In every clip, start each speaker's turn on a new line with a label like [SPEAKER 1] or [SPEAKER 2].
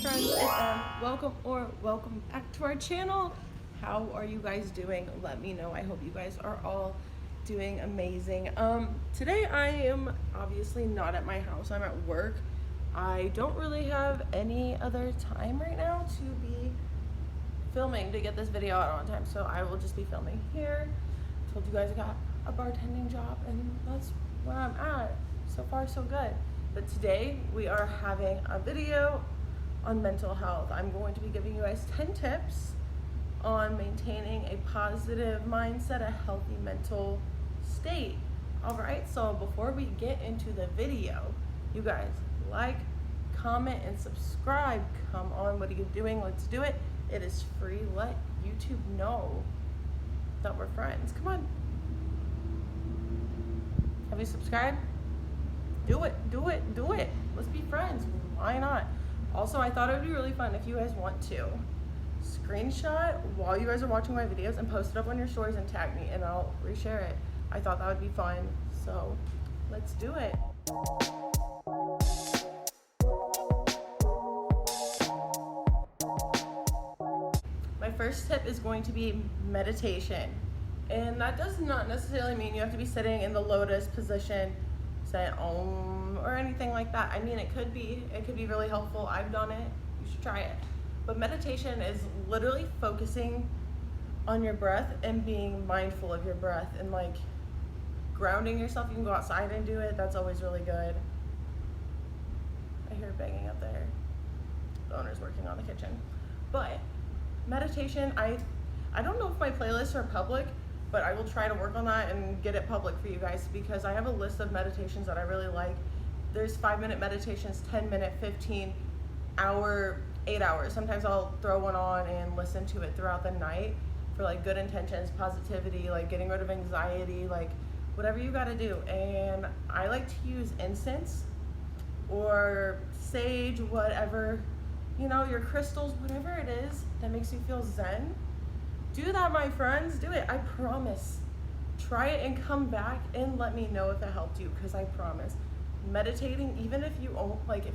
[SPEAKER 1] friends, welcome back to our channel. How are you guys doing? Let me know. I hope you guys are all doing amazing. Today I am obviously not at my house. I'm at work. I don't really have any other time right now to be filming to get this video out on time, so I will just be filming here. Told you guys I got a bartending job and that's where I'm at. So far so good. But today we are having a video on mental health. I'm going to be giving you guys 10 tips on maintaining a positive mindset, a healthy mental state. All right, so before we get into the video, you guys like, comment, and subscribe. Come on, what are you doing? Let's do it. It is free. Let YouTube know that we're friends. Come on. Have you subscribed? Do it. Let's be friends. Why not? Also, I thought it would be really fun if you guys want to screenshot while you guys are watching my videos and post it up on your stories and tag me and I'll reshare it. I thought that would be fun. So let's do it. My first tip is going to be meditation. And that does not necessarily mean you have to be sitting in the lotus position saying om or anything like that. I mean, it could be really helpful. I've done it. You should try it. But meditation is literally focusing on your breath and being mindful of your breath and like grounding yourself. You can go outside and do it. That's always really good. I hear banging up there. The owner's working on the kitchen. But meditation, I don't know if my playlists are public, but I will try to work on that and get it public for you guys because I have a list of meditations that I really like. There's 5-minute meditations, 10-minute, 15-hour, 8 hours. Sometimes I'll throw one on and listen to it throughout the night for like good intentions, positivity, like getting rid of anxiety, like whatever you gotta do. And I like to use incense or sage, whatever, you know, your crystals, whatever it is that makes you feel zen. Do that, my friends. Do it. I promise. Try it and come back and let me know if it helped you, because I promise. Meditating, even if you like, if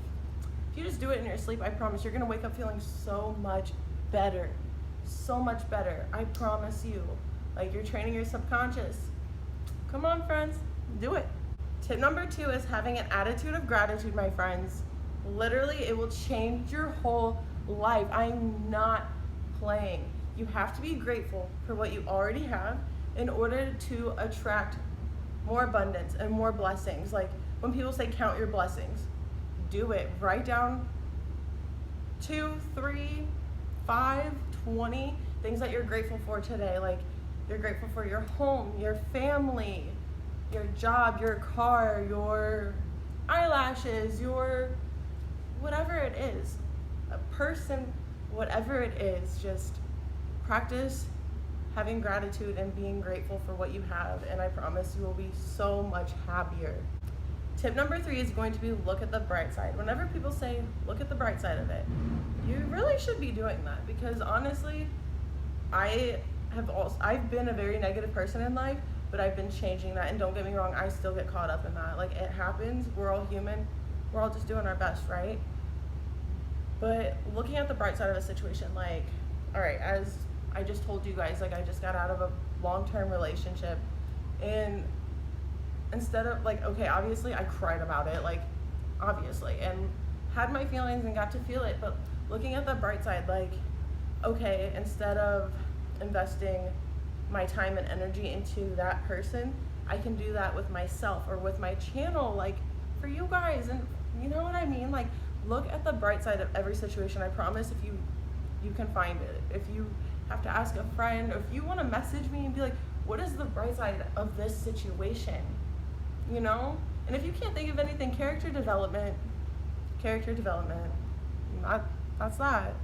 [SPEAKER 1] you just do it in your sleep, I promise you're gonna wake up feeling so much better. So much better. I promise you. Like, you're training your subconscious. Come on, friends. Do it. Tip number 2 is having an attitude of gratitude, my friends. Literally, it will change your whole life. I'm not playing. You have to be grateful for what you already have in order to attract more abundance and more blessings. Like when people say count your blessings, do it. Write down 2, 3, 5, 20 things that you're grateful for today. Like you're grateful for your home, your family, your job, your car, your eyelashes, your whatever it is, a person, whatever it is. Just practice having gratitude and being grateful for what you have, and I promise you will be so much happier. Tip number 3 is going to be look at the bright side. Whenever people say look at the bright side of it, you really should be doing that, because honestly, I've been a very negative person in life, but I've been changing that. And don't get me wrong, I still get caught up in that. Like, it happens. We're all human. We're all just doing our best, right? But looking at the bright side of a situation, like, all right, as I just told you guys, like, I just got out of a long-term relationship, and instead of like, okay, obviously I cried about it, like, obviously, and had my feelings and got to feel it, but looking at the bright side, like, okay, instead of investing my time and energy into that person, I can do that with myself or with my channel, like, for you guys. And you know what I mean? Like, look at the bright side of every situation. I promise if you can find it. If you have to ask a friend, or if you want to message me and be like, what is the bright side of this situation? You know? And if you can't think of anything, character development, that's that.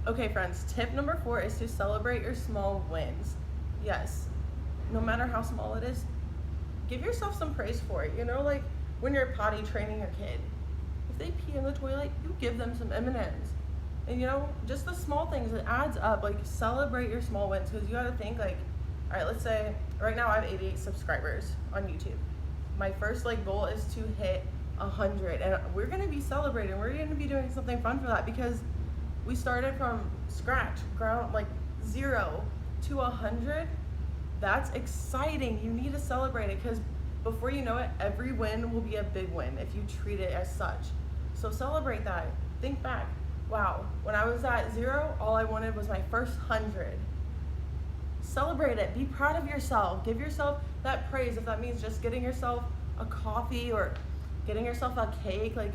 [SPEAKER 1] Okay, friends, tip number 4 is to celebrate your small wins. Yes, no matter how small it is, give yourself some praise for it. You know, like when you're potty training your kid, if they pee in the toilet, you give them some M&Ms. And you know, just the small things, it adds up. Like, celebrate your small wins, because you gotta think, like, all right, let's say right now I have 88 subscribers on YouTube. My first like goal is to hit 100, and we're gonna be celebrating. We're gonna be doing something fun for that because we started from scratch, ground, like 0 to 100. That's exciting. You need to celebrate it because before you know it, every win will be a big win if you treat it as such. So celebrate that. Think back. Wow, when I was at 0, all I wanted was my first 100. Celebrate it. Be proud of yourself. Give yourself that praise. If that means just getting yourself a coffee or getting yourself a cake, like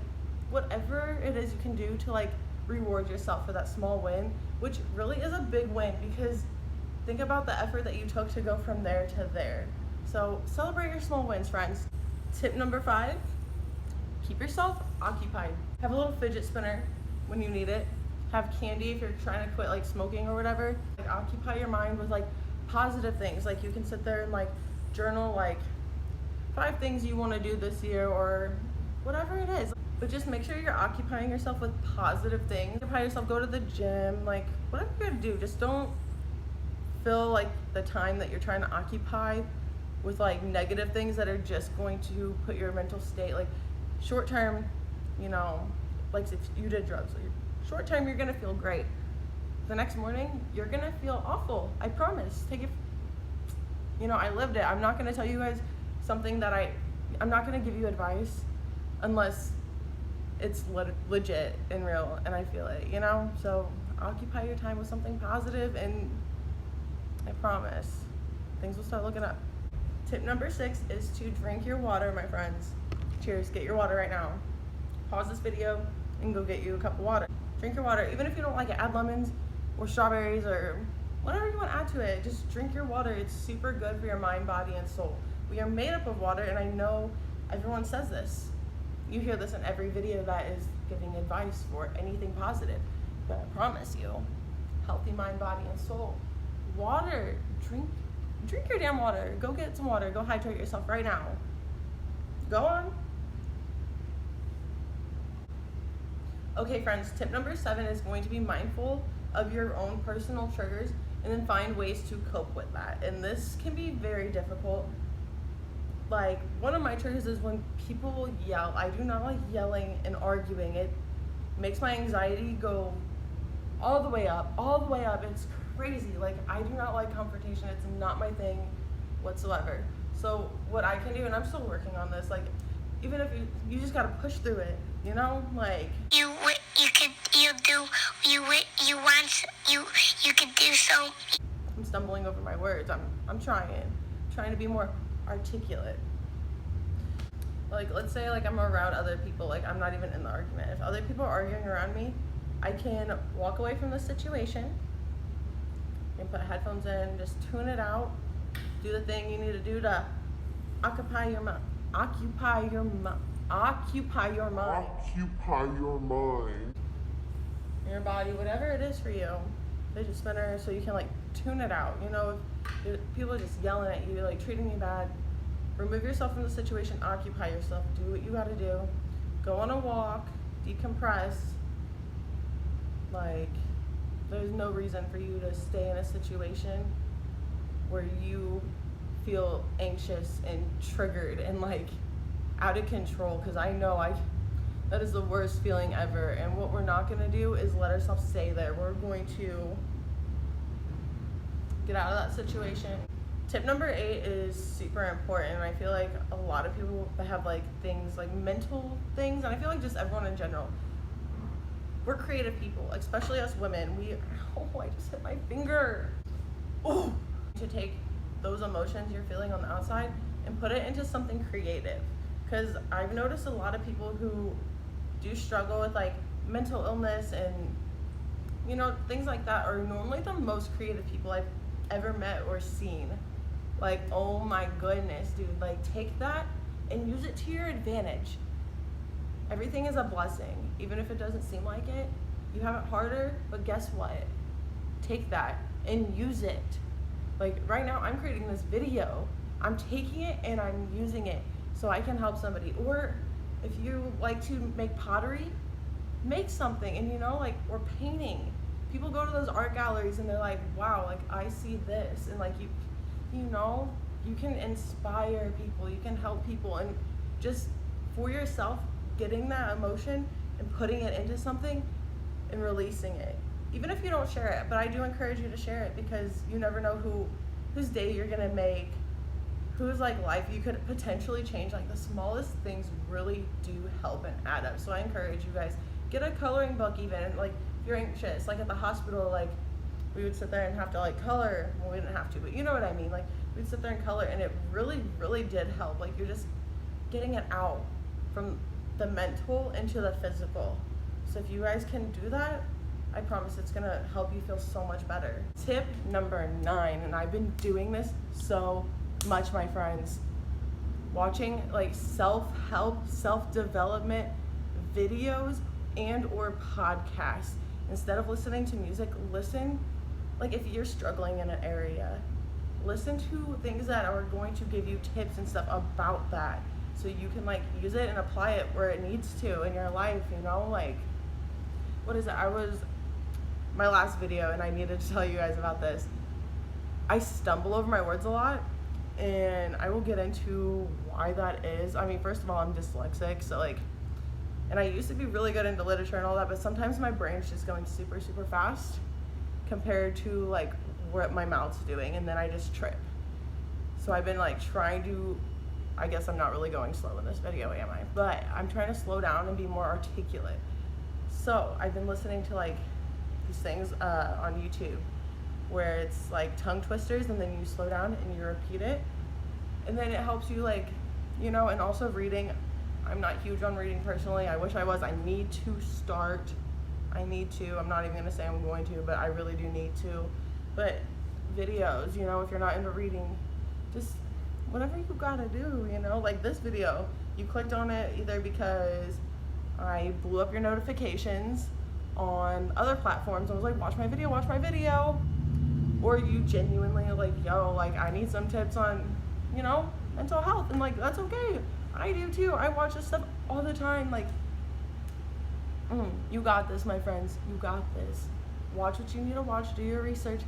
[SPEAKER 1] whatever it is you can do to like reward yourself for that small win, which really is a big win because think about the effort that you took to go from there to there. So celebrate your small wins, friends. Tip number 5, keep yourself occupied. Have a little fidget spinner when you need it. Have candy if you're trying to quit like smoking or whatever. Like occupy your mind with like positive things. Like you can sit there and like journal like 5 things you want to do this year or whatever it is. But just make sure you're occupying yourself with positive things. Occupy yourself, go to the gym, like whatever you're gonna do. Just don't fill like the time that you're trying to occupy with like negative things that are just going to put your mental state like short term, you know, like if you did drugs, like, short term you're gonna feel great. The next morning you're gonna feel awful. I promise. Take it. You know, I lived it. I'm not gonna tell you guys something that I'm not gonna give you advice unless it's legit and real and I feel it, you know? So occupy your time with something positive and I promise things will start looking up. Tip number 6 is to drink your water, my friends. Cheers, get your water right now. Pause this video and go get you a cup of water. Drink your water, even if you don't like it, add lemons or strawberries or whatever you want to add to it. Just drink your water. It's super good for your mind, body, and soul. We are made up of water, and I know everyone says this. You hear this in every video that is giving advice for anything positive. But I promise you, healthy mind, body, and soul. Water, drink your damn water. Go get some water. Go hydrate yourself right now. Go on. Okay, friends, tip number 7 is going to be mindful of your own personal triggers and then find ways to cope with that. And this can be very difficult. Like, one of my triggers is when people yell. I do not like yelling and arguing. It makes my anxiety go all the way up, It's crazy. Like, I do not like confrontation. It's not my thing whatsoever. So what I can do, and I'm still working on this, like, even if you just gotta push through it, you know? Like, you can do so. I'm stumbling over my words. I'm trying to be more articulate. Like, let's say like I'm around other people, like I'm not even in the argument. If other people are arguing around me, I can walk away from the situation and put headphones in, just tune it out, do the thing you need to do to occupy your mind. Occupy your mind. Your body, whatever it is for you. Fidget spinner, so you can like tune it out. You know, if people are just yelling at you, like treating you bad, remove yourself from the situation, occupy yourself, do what you gotta do. Go on a walk, decompress. Like, there's no reason for you to stay in a situation where you feel anxious and triggered and like out of control, because I know that is the worst feeling ever. And what we're not going to do is let ourselves stay there. We're going to get out of that situation. Tip number 8 is super important, and I feel like a lot of people that have like things like mental things, and I feel like just everyone in general, we're creative people, especially us women. I just hit my finger. Oh, to take those emotions you're feeling on the outside and put it into something creative. Because I've noticed a lot of people who do struggle with like mental illness and, you know, things like that are normally the most creative people I've ever met or seen. Like, oh my goodness, dude, like take that and use it to your advantage. Everything is a blessing, even if it doesn't seem like it. You have it harder, but guess what? Take that and use it. Like right now, I'm creating this video. I'm taking it and I'm using it so I can help somebody. Or if you like to make pottery, make something. And you know, like, or painting. People go to those art galleries and they're like, wow, like I see this. And like you know, you can inspire people, you can help people, and just for yourself, getting that emotion and putting it into something and releasing it. Even if you don't share it, but I do encourage you to share it, because you never know whose day you're gonna make, whose like life you could potentially change. Like the smallest things really do help and add up. So I encourage you guys, get a coloring book. Even like if you're anxious, like at the hospital, like we would sit there and have to like color. Well, we didn't have to, but you know what I mean. Like we'd sit there and color, and it really, really did help. Like you're just getting it out from the mental into the physical. So if you guys can do that, I promise it's gonna help you feel so much better. Tip number 9, and I've been doing this so much, my friends, watching like self-help, self-development videos and or podcasts. Instead of listening to music, listen, like if you're struggling in an area, listen to things that are going to give you tips and stuff about that, so you can like use it and apply it where it needs to in your life, you know. Like, what is it? My last video, and I needed to tell you guys about this. I stumble over my words a lot, and I will get into why that is. I mean, first of all, I'm dyslexic, so like, and I used to be really good into literature and all that, but sometimes my brain's just going super, super fast compared to like what my mouth's doing, and then I just trip. So I've been like trying to, I guess I'm not really going slow in this video, am I? But I'm trying to slow down and be more articulate. So I've been listening to like these things on YouTube where it's like tongue twisters, and then you slow down and you repeat it, and then it helps you, like, you know. And also reading, I'm not huge on reading personally. I wish I was. I need to start. I'm not even gonna say I'm going to, but I really do need to. But videos, you know, if you're not into reading, just whatever you gotta do, you know. Like this video, you clicked on it either because I blew up your notifications on other platforms. I was like, watch my video, or you genuinely like, yo, like I need some tips on, you know, mental health, and like that's okay. I do too. I watch this stuff all the time. Like, you got this, my friends. You got this. Watch what you need to watch, do your research,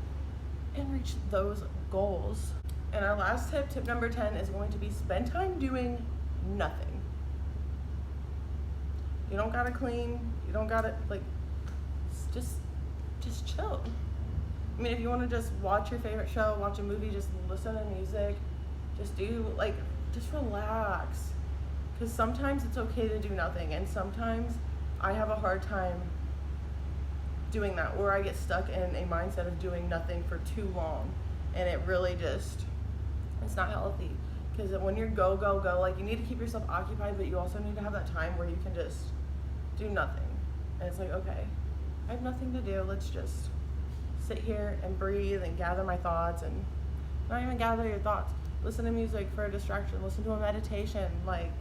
[SPEAKER 1] and reach those goals. And our last tip number 10, is going to be spend time doing nothing. You don't gotta clean. You don't gotta like, just chill. I mean, if you want to just watch your favorite show, watch a movie, just listen to music, just relax. Because sometimes it's okay to do nothing, and sometimes I have a hard time doing that, or I get stuck in a mindset of doing nothing for too long, and it really just, it's not healthy. Because when you're go, like you need to keep yourself occupied, but you also need to have that time where you can just do nothing. And it's like, okay, I have nothing to do, let's just sit here and breathe and gather my thoughts, and not even gather your thoughts. Listen to music for a distraction, listen to a meditation, like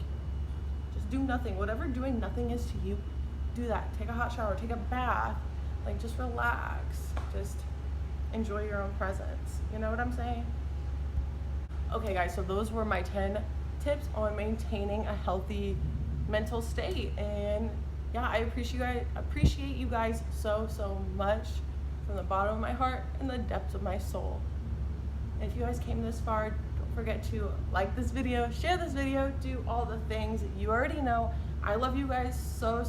[SPEAKER 1] just do nothing. Whatever doing nothing is to you, do that. Take a hot shower, take a bath, like just relax, just enjoy your own presence. You know what I'm saying? Okay guys, so those were my 10 tips on maintaining a healthy mental state. And yeah, I appreciate you guys so much from the bottom of my heart and the depths of my soul. And if you guys came this far, don't forget to like this video, share this video, do all the things you already know. I love you guys so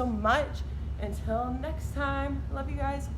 [SPEAKER 1] much. Until next time, love you guys.